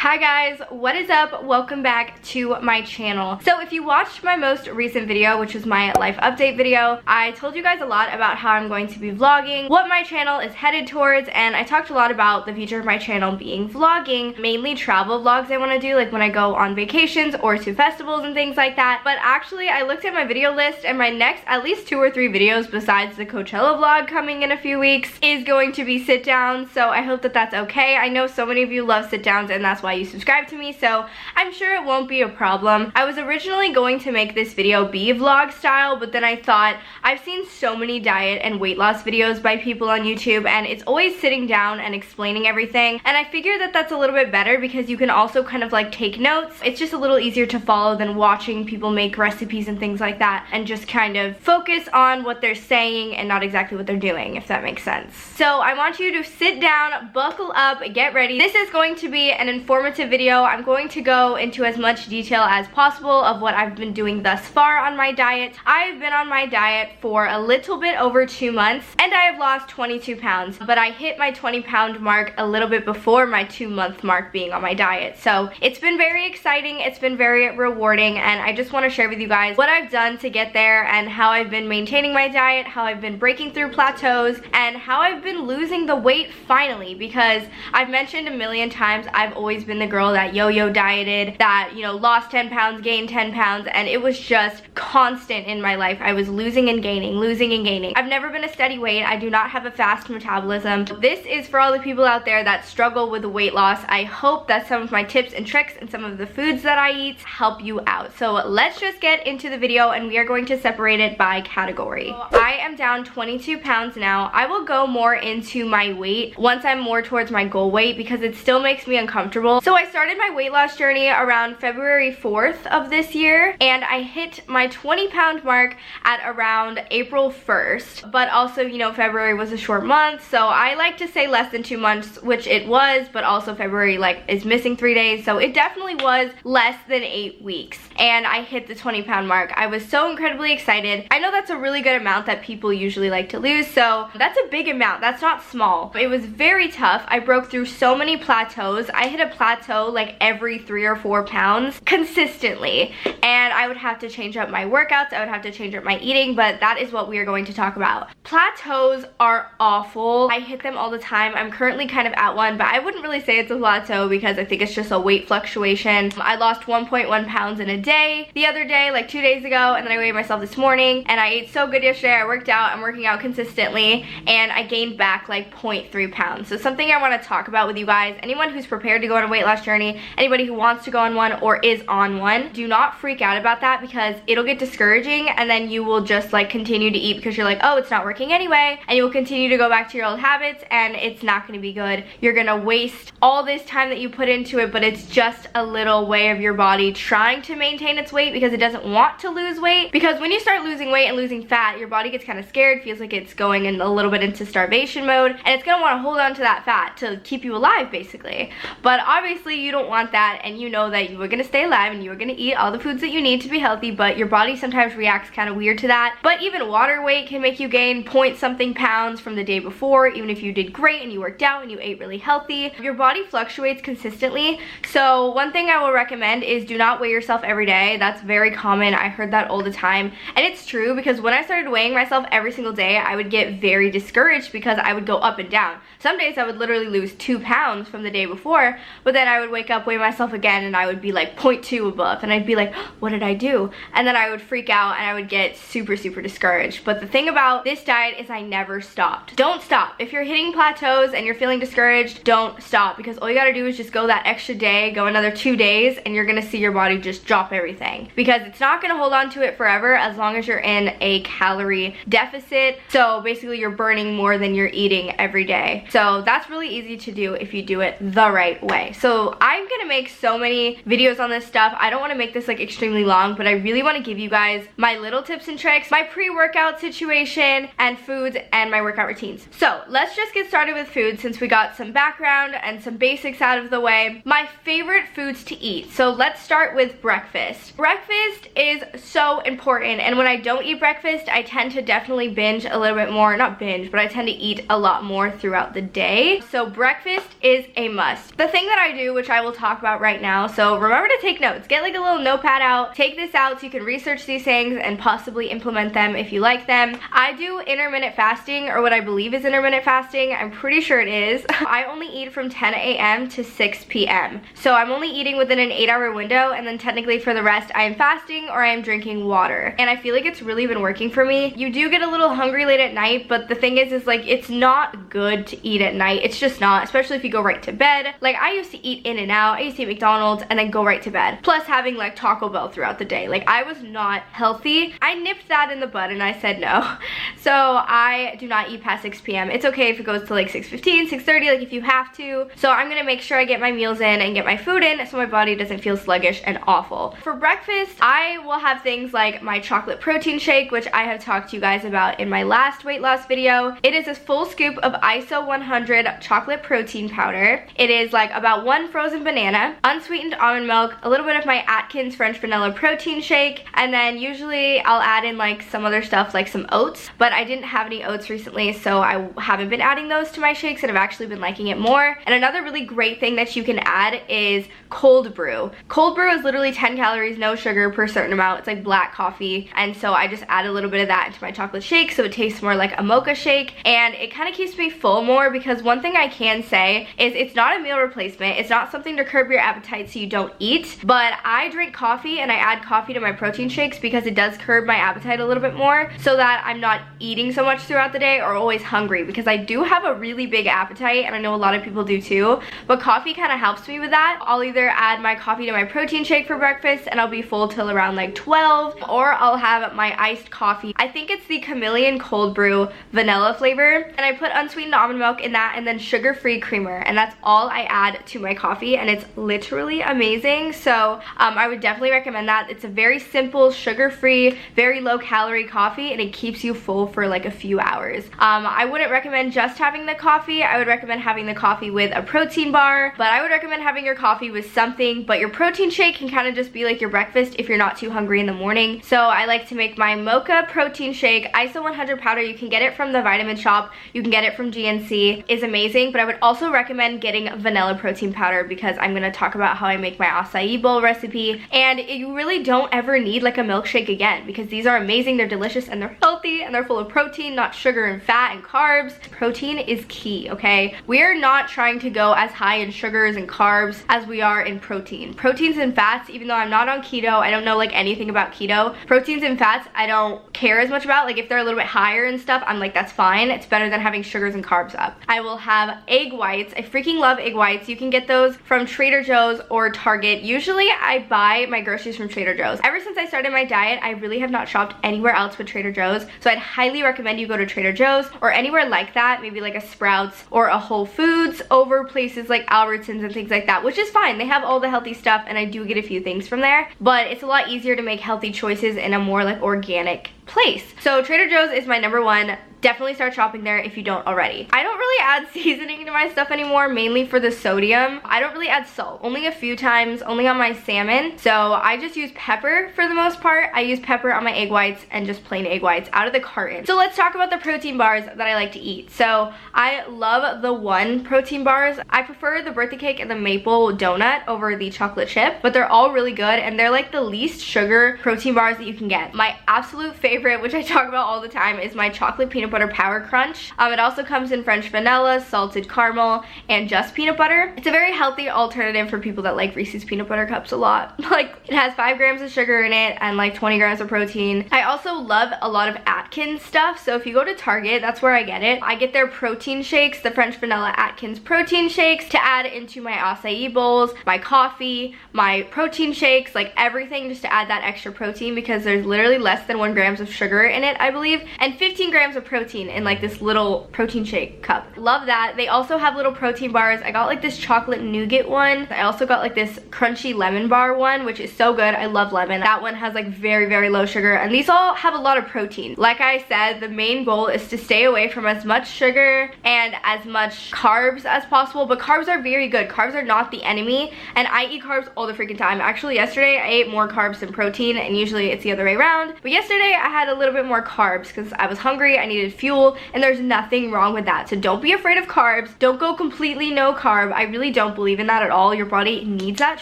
Hi guys, what is up? Welcome back to my channel. So if you watched my most recent video, which was my life update video, I told you guys a lot about how I'm going to be vlogging, what my channel is headed towards, and I talked a lot about the future of my channel being vlogging, mainly travel vlogs I want to do, like when I go on vacations or to festivals and things like that. But actually, I looked at my video list and my next at least 2 or 3 videos besides the Coachella vlog coming in a few weeks is going to be sit downs, so I hope that that's okay. I know so many of you love sit downs and that's why you subscribe to me, so I'm sure it won't be a problem. I was originally going to make this video be vlog style, but then I thought I've seen so many diet and weight loss videos by people on YouTube and it's always sitting down and explaining everything, and I figured that that's a little bit better because you can also kind of like take notes. It's just a little easier to follow than watching people make recipes and things like that and just kind of focus on what they're saying and not exactly what they're doing, if that makes sense. So I want you to sit down, buckle up, get ready. This is going to be an informative video. I'm going to go into as much detail as possible of what I've been doing thus far on my diet. I've been on my diet for a little bit over 2 months and I have lost 22 pounds, but I hit my 20-pound mark a little bit before my 2-month mark being on my diet. So it's been very exciting, it's been very rewarding, and I just want to share with you guys what I've done to get there and how I've been maintaining my diet, how I've been breaking through plateaus, and how I've been losing the weight finally, because I've mentioned a million times I've always been the girl that yo-yo dieted, that, you know, lost 10 pounds, gained 10 pounds, and it was just constant in my life. I was losing and gaining, losing and gaining. I've never been a steady weight. I do not have a fast metabolism. This is for all the people out there that struggle with weight loss. I hope that some of my tips and tricks and some of the foods that I eat help you out. So let's just get into the video and we are going to separate it by category. I am down 22 pounds now. I will go more into my weight once I'm more towards my goal weight because it still makes me uncomfortable. So I started my weight loss journey around February 4th of this year and I hit my 20-pound mark at around April 1st. But also, you know, February was a short month, so I like to say less than 2 months, which it was, but also February like is missing 3 days, so it definitely was less than 8 weeks and I hit the 20-pound mark. I was so incredibly excited. I know that's a really good amount that people usually like to lose, so that's a big amount. That's not small. It was very tough. I broke through so many plateaus. I hit a plateau like every 3 or 4 pounds consistently, and I would have to change up my workouts, I would have to change up my eating, but that is what we are going to talk about. Plateaus are awful. I hit them all the time. I'm currently kind of at one, but I wouldn't really say it's a plateau because I think it's just a weight fluctuation. I lost 1.1 pounds in a day the other day, like 2 days ago, and then I weighed myself this morning and I ate so good yesterday. I worked out, I'm working out consistently, and I gained back like 0.3 pounds. So something I want to talk about with you guys, anyone who's prepared to go on a weight loss journey, anybody who wants to go on one or is on one, do not freak out about that because it'll get discouraging and then you will just like continue to eat because you're like, oh, it's not working anyway, and you will continue to go back to your old habits and it's not going to be good. You're going to waste all this time that you put into it, but it's just a little way of your body trying to maintain its weight because it doesn't want to lose weight. Because when you start losing weight and losing fat, your body gets kind of scared, feels like it's going in a little bit into starvation mode, and it's going to want to hold on to that fat to keep you alive basically. But obviously you don't want that, and you know that you are going to stay alive and you are going to eat all the foods that you need to be healthy, but your body sometimes reacts kind of weird to that. But even water weight can make you gain point something pounds from the day before, even if you did great and you worked out and you ate really healthy. Your body fluctuates consistently, so one thing I will recommend is do not weigh yourself every day. That's very common. I heard that all the time, and it's true because when I started weighing myself every single day, I would get very discouraged because I would go up and down. Some days I would literally lose 2 pounds from the day before, but then I would wake up, weigh myself again, and I would be like 0.2 above, and I'd be like, what did I do? And then I would freak out and I would get super discouraged. But the thing about this diet is I never stopped. Don't stop. If you're hitting plateaus and you're feeling discouraged, don't stop, because all you gotta do is just go that extra day, go another 2 days, and you're gonna see your body just drop everything, because it's not gonna hold on to it forever as long as you're in a calorie deficit. So basically you're burning more than you're eating every day. So that's really easy to do if you do it the right way. So I'm gonna make so many videos on this stuff. I don't want to make this like extremely long, but I really want to give you guys my little tips and tricks, my pre-workout situation and foods, and my workout routines. So let's just get started with food since we got some background and some basics out of the way. My favorite foods to eat. So let's start with breakfast. Breakfast is so important, and when I don't eat breakfast, I tend to definitely binge a little bit more. Not binge, but I tend to eat a lot more throughout the day. So breakfast is a must. The thing that I do, which I will talk about right now. So remember to take notes. Get like a little notepad out. Take this out so you can research these things and possibly implement them if you like them. I do intermittent fasting, or what I believe is intermittent fasting. I'm pretty sure it is. I only eat from 10 a.m. to 6 p.m. So I'm only eating within an 8-hour window, and then technically for the rest I am fasting or I am drinking water. And I feel like it's really been working for me. You do get a little hungry late at night, but the thing is like it's not good to eat at night. It's just not, especially if you go right to bed. Like I used to eat In-N-Out, I used to eat McDonald's and then go right to bed. Plus having like Taco Bell throughout the day. Like I was not healthy. I nipped that in the bud and I said no. So I do not eat past 6 p.m. It's okay if it goes to like 6:15, 6:30, like if you have to. So I'm gonna make sure I get my meals in and get my food in so my body doesn't feel sluggish and awful. For breakfast, I will have things like my chocolate protein shake, which I have talked to you guys about in my last weight loss video. It is a full scoop of ISO 100 chocolate protein powder. It is like about 1 frozen banana, unsweetened almond milk, a little bit of my Atkins French vanilla protein shake, and then usually I'll add in like some other stuff like some oats, but I didn't have any oats recently, so I haven't been adding those to my shakes and I've actually been liking it more. And another really great thing that you can add is cold brew. Cold brew is literally 10 calories, no sugar per certain amount. It's like black coffee, and so I just add a little bit of that into my chocolate shake so it tastes more like a mocha shake, and it kind of keeps me full more, because one thing I can say is it's not a meal replacement. It's not something to curb your appetite so you don't eat, but I drink coffee and I add coffee to my protein shakes because it does curb my appetite a little bit more so that I'm not eating so much throughout the day or always hungry, because I do have a really big appetite and I know a lot of people do too, but coffee kind of helps me with that. I'll either add my coffee to my protein shake for breakfast and I'll be full till around like 12, or I'll have my iced coffee. I think it's the chameleon cold brew vanilla flavor, and I put unsweetened almond milk in that and then sugar-free creamer, and that's all I add to my coffee, and it's literally amazing. So I would definitely recommend that. It's a very simple, sugar-free, very low-calorie coffee, and it keeps you full for like a few hours. I wouldn't recommend just having the coffee. I would recommend having the coffee with a protein bar, but I would recommend having your coffee with something, but your protein shake can kind of just be like your breakfast if you're not too hungry in the morning. So I like to make my mocha protein shake, ISO 100 powder. You can get it from the vitamin shop, you can get it from GNC, is amazing, but I would also recommend getting vanilla protein powder because I'm gonna talk about how I make my acai bowl recipe, and you really don't ever need like a milkshake again because these are amazing, they're delicious, and they're healthy, and they're full of protein, not sugar and fat and carbs. Protein is key, okay? We are not trying to go as high in sugars and carbs as we are in protein. Proteins and fats, even though I'm not on keto, I don't know like anything about keto, proteins and fats I don't care as much about. Like if they're a little bit higher and stuff, I'm like, that's fine. It's better than having sugars and carbs up. I will have egg whites. I freaking love egg whites. You can get those from Trader Joe's or Target. Usually I buy my groceries from Trader Joe's. Ever since I started my diet, I really have not shopped anywhere else but Trader Joe's. So I'd highly recommend you go to Trader Joe's or anywhere like that, maybe like a Sprouts or a Whole Foods, over places like Albertsons and things like that, which is fine. They have all the healthy stuff and I do get a few things from there, but it's a lot easier to make healthy choices in a more like organic place. So Trader Joe's is my #1. Definitely start shopping there if you don't already. I don't really add seasoning to my stuff anymore, mainly for the sodium. I don't really add salt, only a few times, only on my salmon. So I just use pepper for the most part. I use pepper on my egg whites and just plain egg whites out of the carton. So let's talk about the protein bars that I like to eat. So I love the One protein bars. I prefer the birthday cake and the maple donut over the chocolate chip, but they're all really good and they're like the least sugar protein bars that you can get. My absolute favorite, which I talk about all the time, is my chocolate peanut butter power crunch. It also comes in French vanilla, salted caramel, and just peanut butter. It's a very healthy alternative for people that like Reese's peanut butter cups a lot. Like it has 5 grams of sugar in it and like 20 grams of protein. I also love a lot of Atkins stuff. So if you go to Target, that's where I get it. I get their protein shakes, the French vanilla Atkins protein shakes, to add into my acai bowls, my coffee, my protein shakes, like everything, just to add that extra protein because there's literally less than 1 grams of sugar in it, I believe, and 15 grams of protein in like this little protein shake cup. Love that. They also have little protein bars. I got like this chocolate nougat one. I also got like this crunchy lemon bar one, which is so good. I love lemon. That one has like very, very low sugar, and these all have a lot of protein. Like I said, the main goal is to stay away from as much sugar and as much carbs as possible, but carbs are very good. Carbs are not the enemy, and I eat carbs all the freaking time. Actually, yesterday I ate more carbs than protein, and usually it's the other way around, but yesterday I had a little bit more carbs because I was hungry, I needed fuel, and there's nothing wrong with that. So don't be be afraid of carbs. Don't go completely no carb. I really don't believe in that at all. Your body needs that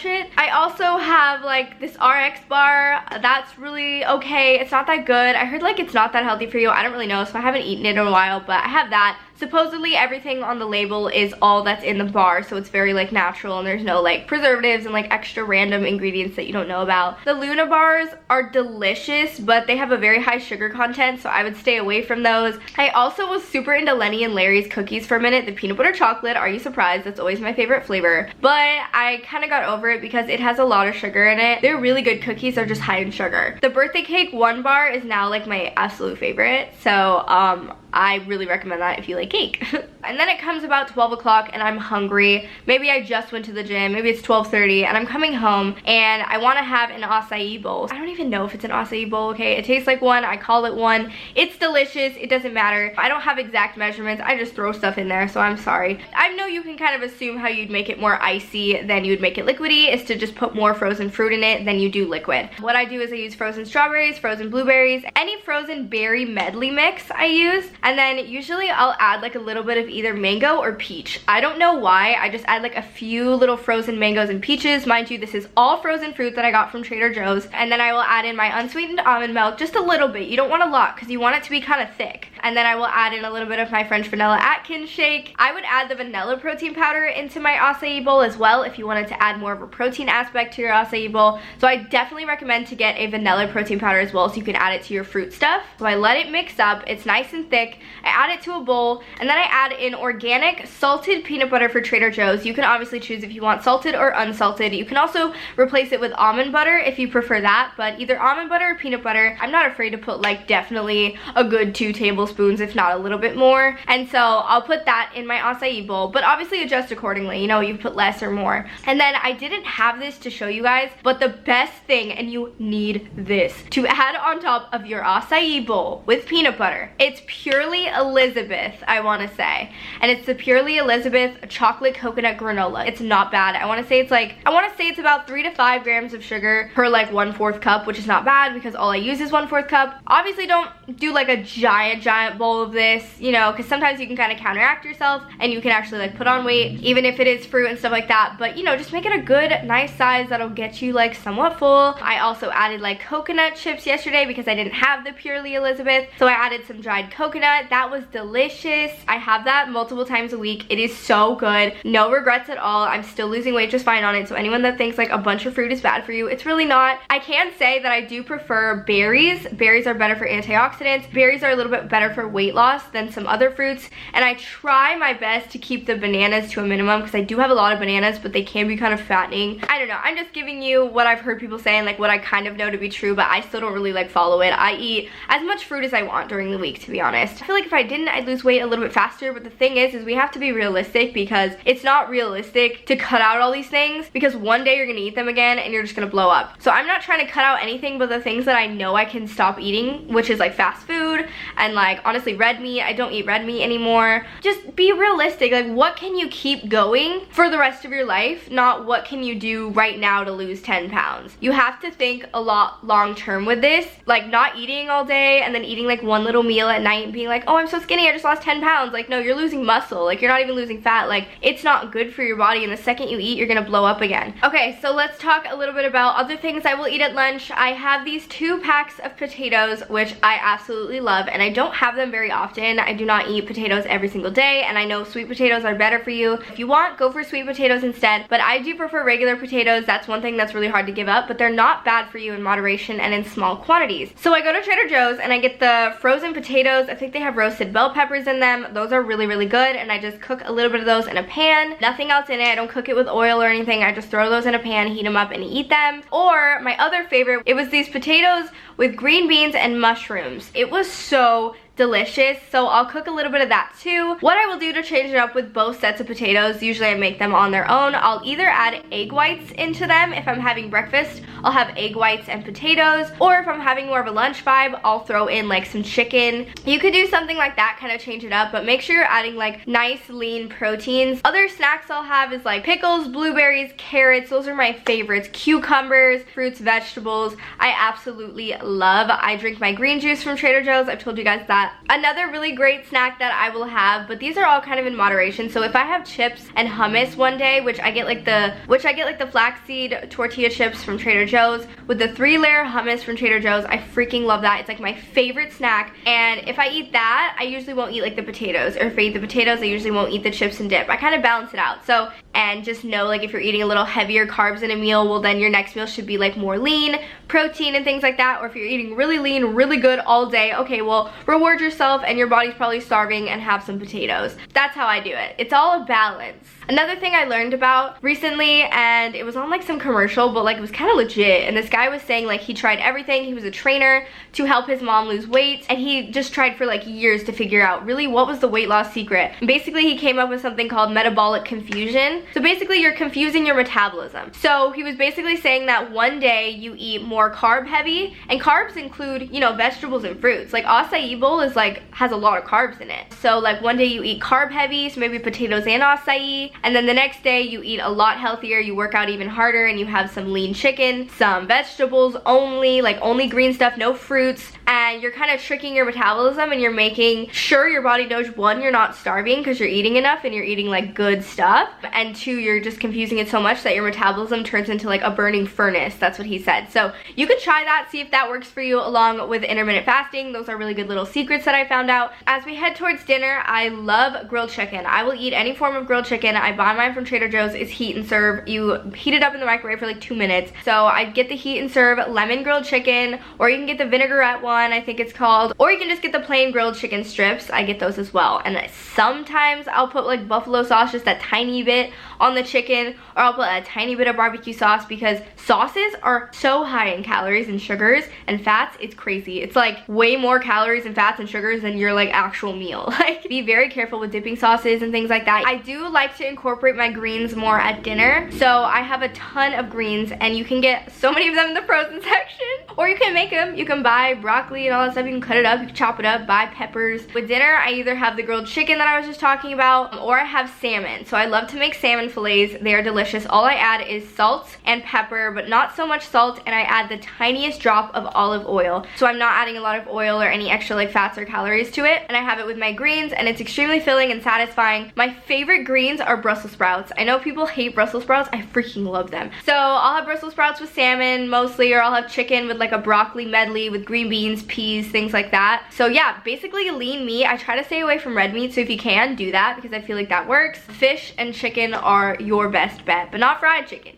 shit. I also have like this RX bar. That's really okay. It's not that good. I heard like it's not that healthy for you. I don't really know, so I haven't eaten it in a while, but I have that. Supposedly everything on the label is all that's in the bar, so it's very like natural and there's no like preservatives and like extra random ingredients that you don't know about. The Luna bars are delicious, but they have a very high sugar content, so I would stay away from those. I also was super into Lenny and Larry's cookies for a minute, the peanut butter chocolate. Are you surprised? That's always my favorite flavor, but I kind of got over it because it has a lot of sugar in it. They're really good cookies, they're just high in sugar. The birthday cake one bar is now like my absolute favorite, so I really recommend that if you like cake. And then it comes about 12 o'clock and I'm hungry. Maybe I just went to the gym, maybe it's 12:30 and I'm coming home and I want to have an acai bowl. I don't even know if it's an acai bowl, okay? It tastes like one, I call it one. It's delicious, it doesn't matter. I don't have exact measurements, I just throw stuff in there, so I'm sorry. I know you can kind of assume how you'd make it more icy than you would make it liquidy is to just put more frozen fruit in it than you do liquid. What I do is I use frozen strawberries, frozen blueberries, any frozen berry medley mix I use, and then usually I'll add like a little bit of either mango or peach. I don't know why, I just add like a few little frozen mangoes and peaches. Mind you, this is all frozen fruit that I got from Trader Joe's. And then I will add in my unsweetened almond milk, just a little bit. You don't want a lot because you want it to be kind of thick. And then I will add in a little bit of my French vanilla Atkins shake. I would add the vanilla protein powder into my acai bowl as well if you wanted to add more of a protein aspect to your acai bowl. So I definitely recommend to get a vanilla protein powder as well so you can add it to your fruit stuff. So I let it mix up, it's nice and thick. I add it to a bowl and then I add in organic salted peanut butter for Trader Joe's. You can obviously choose if you want salted or unsalted. You can also replace it with almond butter if you prefer that, but either almond butter or peanut butter. I'm not afraid to put like definitely a good 2 tablespoons, if not a little bit more. And so I'll put that in my acai bowl, but obviously adjust accordingly. You know, you put less or more. And then I didn't have this to show you guys, but the best thing, and you need this, to add on top of your acai bowl with peanut butter. It's Purely Elizabeth, I want to say. And it's the Purely Elizabeth chocolate coconut granola. It's not bad. I want to say it's about 3 to 5 grams of sugar per like 1/4 cup, which is not bad because all I use is 1/4 cup. Obviously don't do like a giant bowl of this, you know, because sometimes you can kind of counteract yourself and you can actually like put on weight even if it is fruit and stuff like that. But you know, just make it a good nice size that'll get you like somewhat full. I also added like coconut chips yesterday because I didn't have the Purely Elizabeth, so I added some dried coconut. That was delicious. I have that multiple times a week. It is so good. No regrets at all. I'm still losing weight just fine on it, so anyone that thinks like a bunch of fruit is bad for you, it's really not. I can say that I do prefer berries. Berries are better for antioxidants. Berries are a little bit better for weight loss than some other fruits, and I try my best to keep the bananas to a minimum because I do have a lot of bananas, but they can be kind of fattening. I don't know. I'm just giving you what I've heard people say and like what I kind of know to be true, but I still don't really like follow it. I eat as much fruit as I want during the week, to be honest. I feel like if I didn't, I'd lose weight a little bit faster, but the thing is we have to be realistic because it's not realistic to cut out all these things because one day you're gonna eat them again and you're just gonna blow up. So I'm not trying to cut out anything but the things that I know I can stop eating, which is like fast food and like honestly red meat. I don't eat red meat anymore. Just be realistic. Like what can you keep going for the rest of your life, not what can you do right now to lose 10 pounds. You have to think a lot long term with this, like not eating all day and then eating like one little meal at night and being like, oh, I'm so skinny, I just lost 10 pounds. Like no, you're losing muscle. Like you're not even losing fat. Like it's not good for your body, and the second you eat, you're gonna blow up again. Okay, so let's talk a little bit about other things I will eat at lunch. I have these 2 packs of potatoes, which I absolutely love, and I don't have them very often. I do not eat potatoes every single day, and I know sweet potatoes are better for you. If you want, go for sweet potatoes instead, but I do prefer regular potatoes. That's one thing that's really hard to give up, but they're not bad for you in moderation and in small quantities. So I go to Trader Joe's and I get the frozen potatoes. I think they have roasted bell peppers in them. Those are really, really good, and I just cook a little bit of those in a pan. Nothing else in it. I don't cook it with oil or anything. I just throw those in a pan, heat them up, and eat them. Or my other favorite, it was these potatoes with green beans and mushrooms. It was so delicious, so I'll cook a little bit of that too. What I will do to change it up with both sets of potatoes, usually I make them on their own. I'll either add egg whites into them. If I'm having breakfast, I'll have egg whites and potatoes, or if I'm having more of a lunch vibe, I'll throw in like some chicken. You could do something like that, kind of change it up, but make sure you're adding like nice lean proteins. Other snacks I'll have is like pickles, blueberries, carrots. Those are my favorites. Cucumbers, fruits, vegetables, I absolutely love. I drink my green juice from Trader Joe's. I've told you guys that that. Another really great snack that I will have, but these are all kind of in moderation. So if I have chips and hummus one day, which I get like the flaxseed tortilla chips from Trader Joe's with the 3-layer hummus from Trader Joe's. I freaking love that. It's like my favorite snack. And if I eat that, I usually won't eat like the potatoes. Or if I eat the potatoes, I usually won't eat the chips and dip. I kind of balance it out. So, and just know, like, if you're eating a little heavier carbs in a meal, well then your next meal should be like more lean, protein and things like that. Or if you're eating really lean, really good all day, okay, well, reward yourself and your body's probably starving and have some potatoes. That's how I do it. It's all a balance. Another thing I learned about recently, and it was on like some commercial, but like it was kind of legit, and this guy was saying like he tried everything. He was a trainer to help his mom lose weight, and he just tried for like years to figure out really what was the weight loss secret. And basically he came up with something called metabolic confusion. So basically you're confusing your metabolism. So he was basically saying that one day you eat more carb heavy, and carbs include, you know, vegetables and fruits. Like acai bowl is like, has a lot of carbs in it. So like one day you eat carb heavy, so maybe potatoes and acai, and then the next day you eat a lot healthier, you work out even harder, and you have some lean chicken, some vegetables only, like only green stuff, no fruits, and you're kind of tricking your metabolism, and you're making sure your body knows, one, you're not starving because you're eating enough and you're eating like good stuff, and two, you're just confusing it so much that your metabolism turns into like a burning furnace. That's what he said. So you could try that, see if that works for you, along with intermittent fasting. Those are really good little secrets that I found out. As we head towards dinner, I love grilled chicken. I will eat any form of grilled chicken. I buy mine from Trader Joe's. It's heat and serve. You heat it up in the microwave for like 2 minutes. So I get the heat and serve lemon grilled chicken, or you can get the vinaigrette one, I think it's called, or you can just get the plain grilled chicken strips. I get those as well. And sometimes I'll put like buffalo sauce, just a tiny bit on the chicken, or I'll put a tiny bit of barbecue sauce, because sauces are so high in calories and sugars and fats. It's crazy. It's like way more calories and fats and sugars than your like actual meal. Like, be very careful with dipping sauces and things like that. I do like to incorporate my greens more at dinner, so I have a ton of greens, and you can get so many of them in the frozen section, or you can make them. You can buy broccoli and all that stuff. You can cut it up, you can chop it up, buy peppers. With dinner, I either have the grilled chicken that I was just talking about, or I have salmon. So I love to make salmon fillets. They are delicious. All I add is salt and pepper, but not so much salt, and I add the tiniest drop of olive oil. So I'm not adding a lot of oil or any extra like fats or calories to it, and I have it with my greens, and it's extremely filling and satisfying. My favorite greens are Brussels sprouts. I know people hate Brussels sprouts. I freaking love them. So I'll have Brussels sprouts with salmon mostly, or I'll have chicken with like a broccoli medley with green beans, peas, things like that. So yeah, basically lean meat. I try to stay away from red meat, so if you can, do that, because I feel like that works. Fish and chicken are your best bet, but not fried chicken.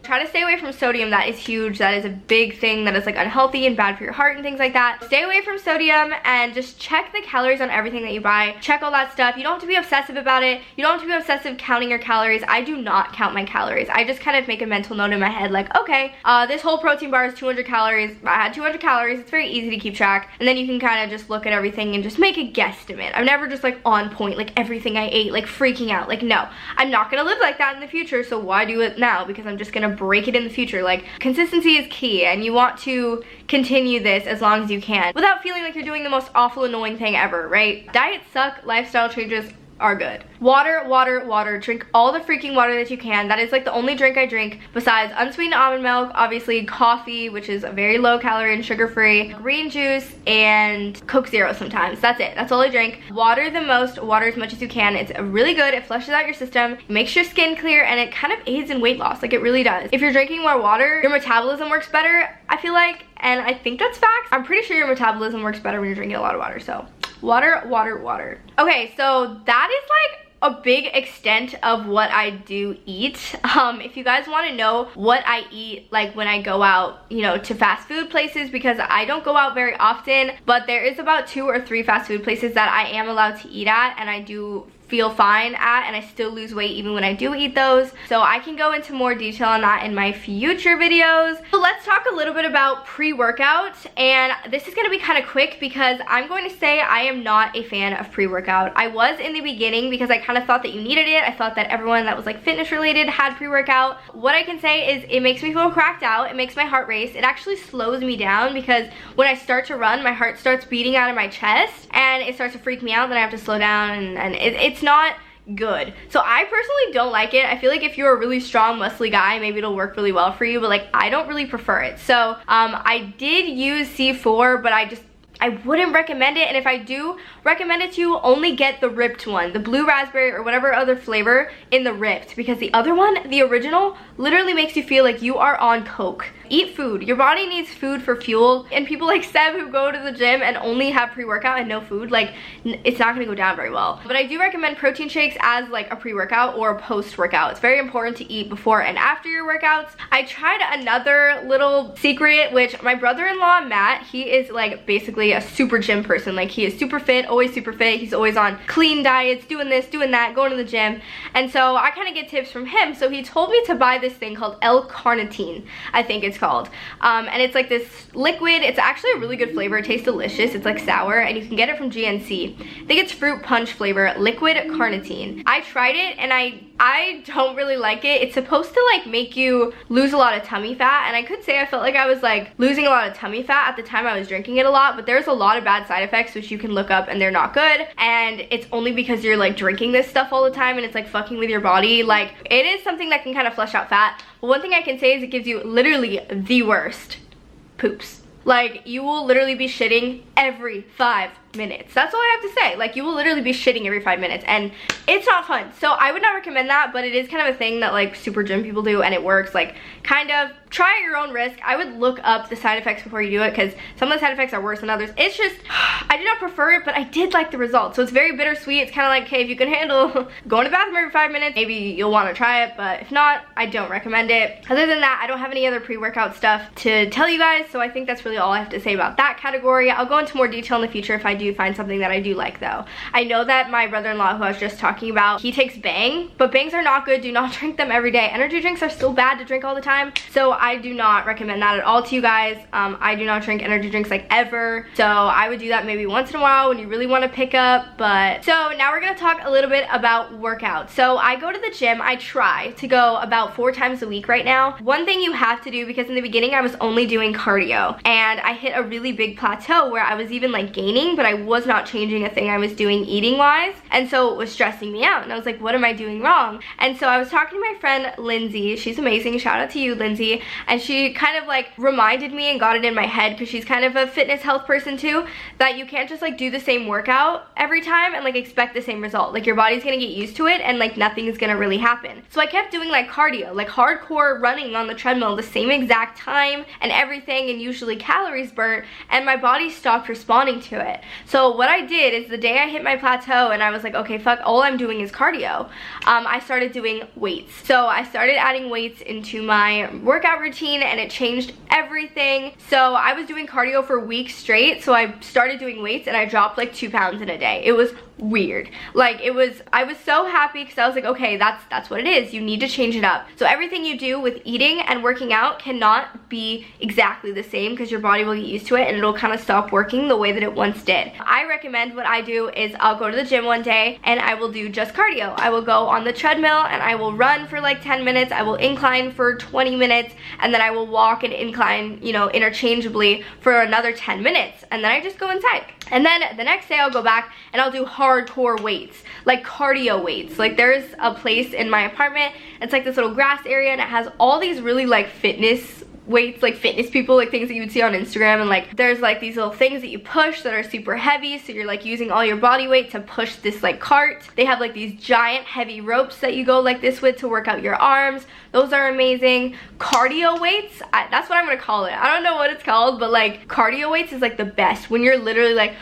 Try to stay away from sodium. That is huge. That is a big thing that is like unhealthy and bad for your heart and things like that. Stay away from sodium, and just check the calories on everything that you buy. Check all that stuff. You don't have to be obsessive about it. You don't have to be obsessive counting your calories. I do not count my calories. I just kind of make a mental note in my head like, okay, this whole protein bar is 200 calories. I had 200 calories. It's very easy to keep track, and then you can kind of just look at everything and just make a guesstimate. I'm never just like on point, like everything I ate, like freaking out. Like, no, I'm not gonna live like that in the future, so why do it now? Because I'm just gonna break it in the future. Like, consistency is key, and you want to continue this as long as you can without feeling like you're doing the most awful, annoying thing ever, right? Diets suck, lifestyle changes are good. Water, water, water. Drink all the freaking water that you can. That is like the only drink I drink besides unsweetened almond milk, obviously coffee, which is very low calorie and sugar free, green juice, and Coke Zero sometimes. That's it. That's all I drink. Water the most, water as much as you can. It's really good. It flushes out your system, it makes your skin clear, and it kind of aids in weight loss. Like, it really does. If you're drinking more water, your metabolism works better, I feel like, and I think that's facts. I'm pretty sure your metabolism works better when you're drinking a lot of water, so water, water, water. Okay, so that is like a big extent of what I do eat. If you guys want to know what I eat like when I go out, you know, to fast food places, because I don't go out very often, but there is about 2 or 3 fast food places that I am allowed to eat at, and I do feel fine at, and I still lose weight even when I do eat those. So I can go into more detail on that in my future videos. So let's talk a little bit about pre-workout, and this is gonna be kind of quick because I'm going to say I am not a fan of pre-workout. I was in the beginning because I kind of thought that you needed it. I thought that everyone that was like fitness related had pre-workout. What I can say is it makes me feel cracked out. It makes my heart race. It actually slows me down, because when I start to run, my heart starts beating out of my chest and it starts to freak me out. Then I have to slow down, and it's not good. So I personally don't like it. I feel like if you're a really strong, muscly guy, maybe it'll work really well for you, but like I don't really prefer it. So I did use C4, but I wouldn't recommend it. And if I do recommend it to you, only get the ripped one, the blue raspberry or whatever other flavor in the ripped, because the other one, the original, literally makes you feel like you are on coke. Eat food. Your body needs food for fuel. And people like Seb who go to the gym and only have pre-workout and no food, like it's not gonna go down very well. But I do recommend protein shakes as like a pre-workout or a post-workout. It's very important to eat before and after your workouts. I tried another little secret, which my brother-in-law Matt, he is like basically a super gym person. Like he is super fit, always super fit. He's always on clean diets, doing this, doing that, going to the gym. And so I kind of get tips from him. So he told me to buy this thing called L-carnitine, I think it's called. And it's like this liquid. It's actually a really good flavor. It tastes delicious. It's like sour, and you can get it from GNC. I think it's fruit punch flavor, liquid carnitine. I tried it and I don't really like it. It's supposed to like make you lose a lot of tummy fat, and I could say I felt like I was like losing a lot of tummy fat at the time I was drinking it a lot, but there's a lot of bad side effects which you can look up and they're not good, and it's only because you're like drinking this stuff all the time and it's like fucking with your body. Like it is something that can kind of flush out fat, but one thing I can say is it gives you literally the worst poops. Like you will literally be shitting every 5 minutes. That's all I have to say. Like you will literally be shitting every 5 minutes, and it's not fun. So I would not recommend that, but it is kind of a thing that like super gym people do, and it works. Like kind of try at your own risk. I would look up the side effects before you do it, because some of the side effects are worse than others. It's just, I do not prefer it, but I did like the results. So it's very bittersweet. It's kind of like, okay, if you can handle going to the bathroom every 5 minutes, maybe you'll want to try it, but if not, I don't recommend it. Other than that, I don't have any other pre-workout stuff to tell you guys, so I think that's really all I have to say about that category. I'll go into more detail in the future if I do find something that I do like though. I know that my brother-in-law who I was just talking about, he takes Bang, but Bangs are not good. Do not drink them every day. Energy drinks are still bad to drink all the time, so I do not recommend that at all to you guys. I do not drink energy drinks like ever, so I would do that maybe once in a while when you really want to pick up. But so now we're gonna talk a little bit about workouts. So I go to the gym. I try to go about 4 times a week right now. One thing you have to do, because in the beginning I was only doing cardio, and I hit a really big plateau where I was even like gaining, but I was not changing a thing I was doing eating wise, and so it was stressing me out, and I was like, what am I doing wrong? And so I was talking to my friend Lindsay. She's amazing. Shout out to you, Lindsay. And she kind of like reminded me and got it in my head, because she's kind of a fitness health person too, that you can't just like do the same workout every time and like expect the same result. Like your body's gonna get used to it and like nothing's gonna really happen. So I kept doing like cardio, like hardcore running on the treadmill the same exact time and everything, and usually calories burnt, and my body stopped responding to it. So what I did is the day I hit my plateau and I was like, okay, fuck, all I'm doing is cardio, I started doing weights. So I started adding weights into my workout routine, and it changed everything. So I was doing cardio for weeks straight, so I started doing weights and I dropped like 2 pounds in a day. It was weird. Like I was so happy, because I was like, okay, that's what it is. You need to change it up. So everything you do with eating and working out cannot be exactly the same, because your body will get used to it and it'll kind of stop working the way that it once did. I recommend, what I do is I'll go to the gym one day and I will do just cardio. I will go on the treadmill and I will run for like 10 minutes. I will incline for 20 minutes, and then I will walk and incline, you know, interchangeably for another 10 minutes, and then I just go inside. And then the next day I'll go back and I'll do hardcore weights, like cardio weights. Like there's a place in my apartment, it's like this little grass area, and it has all these really like fitness weights, like fitness people, like things that you would see on Instagram, and like there's like these little things that you push that are super heavy, so you're like using all your body weight to push this like cart. They have like these giant heavy ropes that you go like this with to work out your arms. Those are amazing. Cardio weights, that's what I'm gonna call it. I don't know what it's called, but like cardio weights is like the best, when you're literally like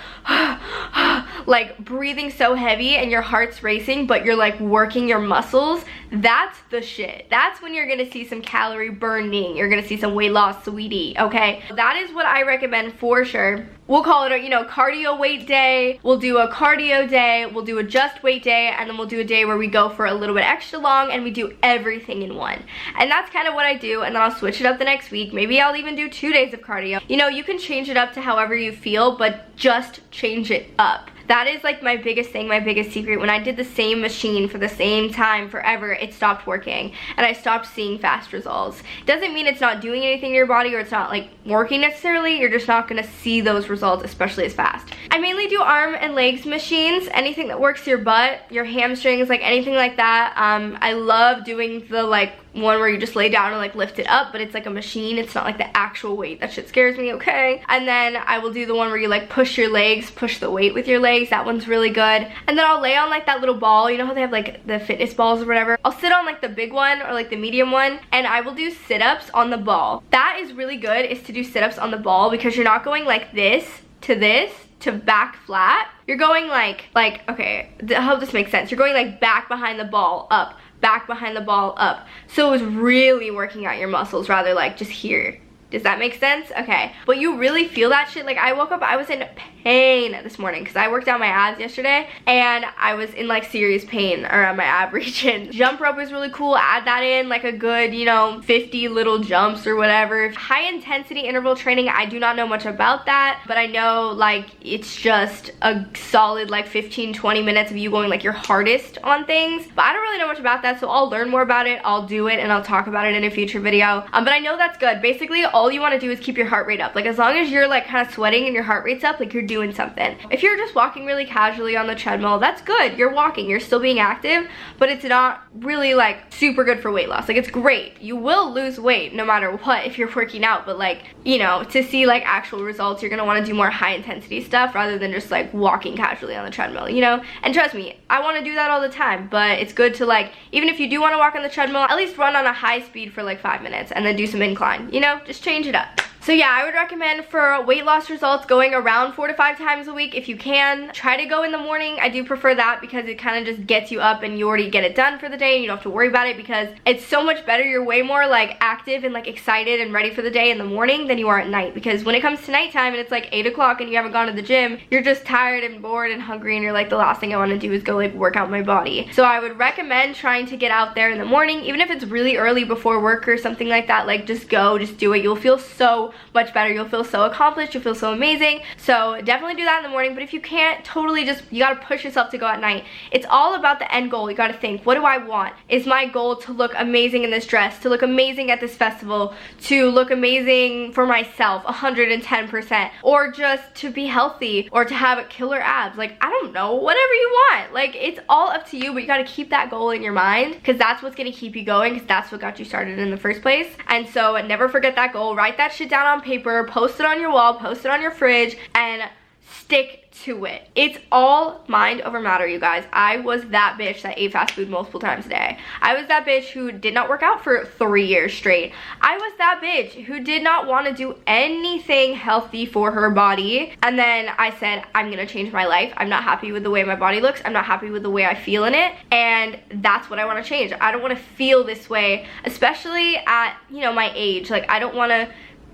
like breathing so heavy and your heart's racing, but you're like working your muscles. That's the shit. That's when you're gonna see some calorie burning. You're gonna see some weight loss, sweetie, okay? That is what I recommend for sure. We'll call it a, you know, cardio weight day. We'll do a cardio day, we'll do a just weight day, and then we'll do a day where we go for a little bit extra long and we do everything in one. And that's kind of what I do, and then I'll switch it up the next week. Maybe I'll even do 2 days of cardio. You know, you can change it up to however you feel, but just change it up. That is like my biggest thing, my biggest secret. When I did the same machine for the same time forever, it stopped working and I stopped seeing fast results. It doesn't mean it's not doing anything to your body or it's not like working necessarily. You're just not gonna see those results, especially as fast. I mainly do arm and legs machines, anything that works your butt, your hamstrings, like anything like that. I love doing the like one where you just lay down and like lift it up, but it's like a machine. It's not like the actual weight. That shit scares me, okay? And then I will do the one where you like push your legs, push the weight with your legs. That one's really good. And then I'll lay on like that little ball. You know how they have like the fitness balls or whatever? I'll sit on like the big one or like the medium one, and I will do sit-ups on the ball. That is really good, is to do sit-ups on the ball, because you're not going like this to back flat. You're going like okay, I hope this makes sense. You're going like back behind the ball, up, back behind the ball, up. So it's really working out your muscles rather like just here. Does that make sense? Okay. But you really feel that shit. Like I woke up, I was in pain this morning because I worked out my abs yesterday and I was in like serious pain around my ab region. Jump rope is really cool. Add that in, like a good, you know, 50 little jumps or whatever. High intensity interval training, I do not know much about that, but I know like it's just a solid like 15-20 minutes of you going like your hardest on things. But I don't really know much about that, so I'll learn more about it. I'll do it and I'll talk about it in a future video. But I know that's good. Basically, all you want to do is keep your heart rate up. Like as long as you're like kind of sweating and your heart rate's up, like you're doing something. If you're just walking really casually on the treadmill, that's good. You're walking, you're still being active, but it's not really like super good for weight loss. Like it's great. You will lose weight no matter what if you're working out, but like, you know, to see like actual results, you're gonna want to do more high intensity stuff rather than just like walking casually on the treadmill, you know? And trust me, I want to do that all the time, but it's good to like, even if you do want to walk on the treadmill, at least run on a high speed for like 5 minutes and then do some incline, you know? Just change it up. So yeah, I would recommend for weight loss results going around 4 to 5 times a week if you can. Try to go in the morning. I do prefer that because it kind of just gets you up and you already get it done for the day and you don't have to worry about it, because it's so much better. You're way more like active and like excited and ready for the day in the morning than you are at night, because when it comes to nighttime and it's like 8 o'clock and you haven't gone to the gym, you're just tired and bored and hungry and you're like, the last thing I want to do is go like work out my body. So I would recommend trying to get out there in the morning, even if it's really early before work or something like that. Like just go, just do it. You'll feel so much better. You'll feel so accomplished. You'll feel so amazing. So definitely do that in the morning. But if you can't, totally just, you gotta push yourself to go at night. It's all about the end goal. You gotta think, what do I want? Is my goal to look amazing in this dress, to look amazing at this festival, to look amazing for myself 110%, or just to be healthy, or to have killer abs? Like, I don't know, whatever you want. Like, it's all up to you, but you gotta keep that goal in your mind, because that's what's gonna keep you going, because that's what got you started in the first place. And so never forget that goal. Write that shit down on paper, post it on your wall, post it on your fridge, and stick to it. It's all mind over matter, you guys. I was that bitch that ate fast food multiple times a day. I was that bitch who did not work out for 3 years straight. I was that bitch who did not want to do anything healthy for her body. And then I said, I'm gonna change my life. I'm not happy with the way my body looks. I'm not happy with the way I feel in it. And that's what I want to change. I don't want to feel this way, especially at, you know, my age. Like, I don't want to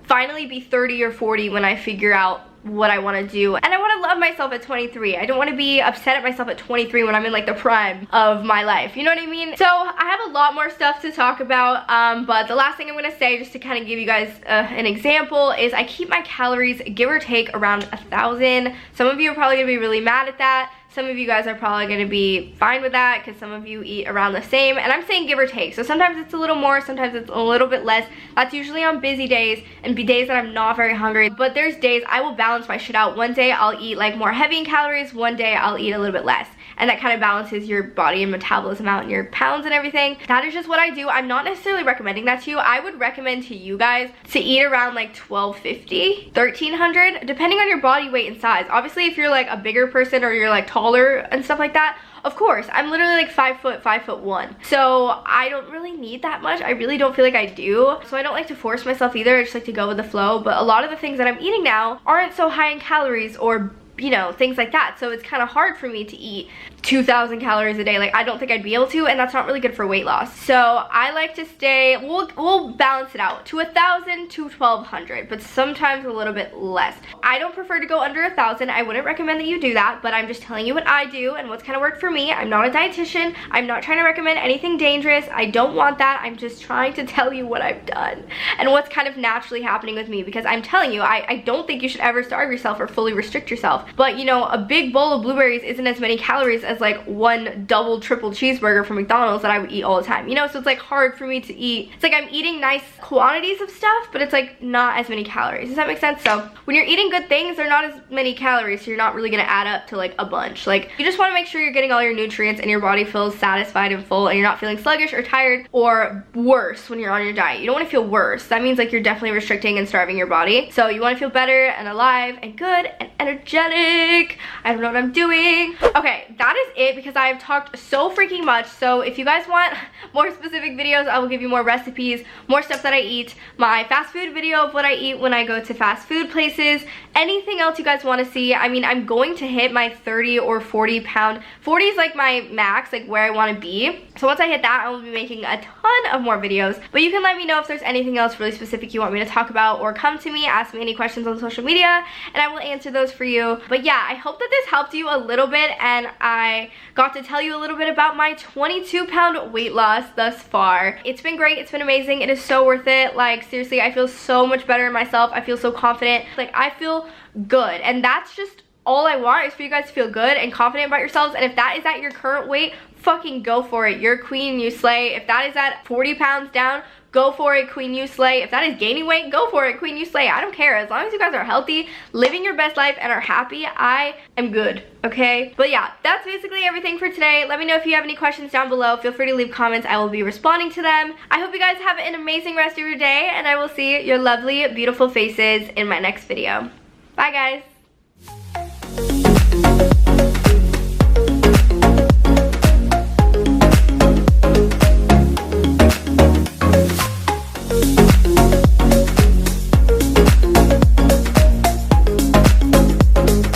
finally be 30 or 40 when I figure out what I want to do. And I want to love myself at 23. I don't want to be upset at myself at 23 when I'm in like the prime of my life. You know what I mean? So I have a lot more stuff to talk about, but the last thing I'm going to say, just to kind of give you guys an example, is I keep my calories give or take around 1,000. Some of you are probably going to be really mad at that. Some of you guys are probably going to be fine with that because some of you eat around the same, and I'm saying give or take. So sometimes it's a little more, sometimes it's a little bit less. That's usually on busy days and days that I'm not very hungry, but there's days I will balance my shit out. One day I'll eat like more heavy in calories, one day I'll eat a little bit less, and that kind of balances your body and metabolism out and your pounds and everything. That is just what I do. I'm not necessarily recommending that to you. I would recommend to you guys to eat around like 1,250, 1,300, depending on your body weight and size. Obviously, if you're like a bigger person or you're like taller and stuff like that, of course. I'm literally like 5 foot, 5'1". So I don't really need that much. I really don't feel like I do. So I don't like to force myself either. I just like to go with the flow. But a lot of the things that I'm eating now aren't so high in calories or, you know, things like that. So it's kind of hard for me to eat 2,000 calories a day. Like, I don't think I'd be able to, and that's not really good for weight loss. So I like to stay, we'll balance it out to 1,000 to 1,200, but sometimes a little bit less. I don't prefer to go under 1,000. I wouldn't recommend that you do that, but I'm just telling you what I do and what's kind of worked for me. I'm not a dietitian. I'm not trying to recommend anything dangerous. I don't want that. I'm just trying to tell you what I've done and what's kind of naturally happening with me, because I'm telling you, I don't think you should ever starve yourself or fully restrict yourself. but you know, a big bowl of blueberries isn't as many calories as like one double triple cheeseburger from McDonald's that I would eat all the time, you know. So it's like hard for me to eat. It's like I'm eating nice quantities of stuff, but it's like not as many calories. Does that make sense? So when you're eating good things, they're not as many calories, so you're not really gonna add up to like a bunch. Like, you just want to make sure you're getting all your nutrients and your body feels satisfied and full, and you're not feeling sluggish or tired or worse when you're on your diet. You don't want to feel worse. That means like you're definitely restricting and starving your body. So you want to feel better and alive and good and energetic. I don't know what I'm doing. Okay, that is it, because I've talked so freaking much. So if you guys want more specific videos, I will give you more recipes, more stuff that I eat, my fast food video of what I eat when I go to fast food places, anything else you guys want to see. I mean, I'm going to hit my 30 or 40 pound. 40 is like my max, like where I want to be. So once I hit that, I will be making a ton of more videos. But you can let me know if there's anything else really specific you want me to talk about, or come to me, ask me any questions on social media, and I will answer those for you. But yeah, I hope that this helped you a little bit, and I got to tell you a little bit about my 22-pound weight loss thus far. It's been great. It's been amazing. It is so worth it. Like, seriously, I feel so much better in myself. I feel so confident. Like, I feel good, and that's just all I want, is for you guys to feel good and confident about yourselves. And if that is at your current weight, fucking go for it. You're a queen, you slay. If that is at 40 pounds down, go for it, queen, you slay. If that is gaining weight, go for it, queen, you slay. I don't care. As long as you guys are healthy, living your best life, and are happy, I am good, okay? But yeah, that's basically everything for today. Let me know if you have any questions down below. Feel free to leave comments. I will be responding to them. I hope you guys have an amazing rest of your day, and I will see your lovely, beautiful faces in my next video. Bye, guys.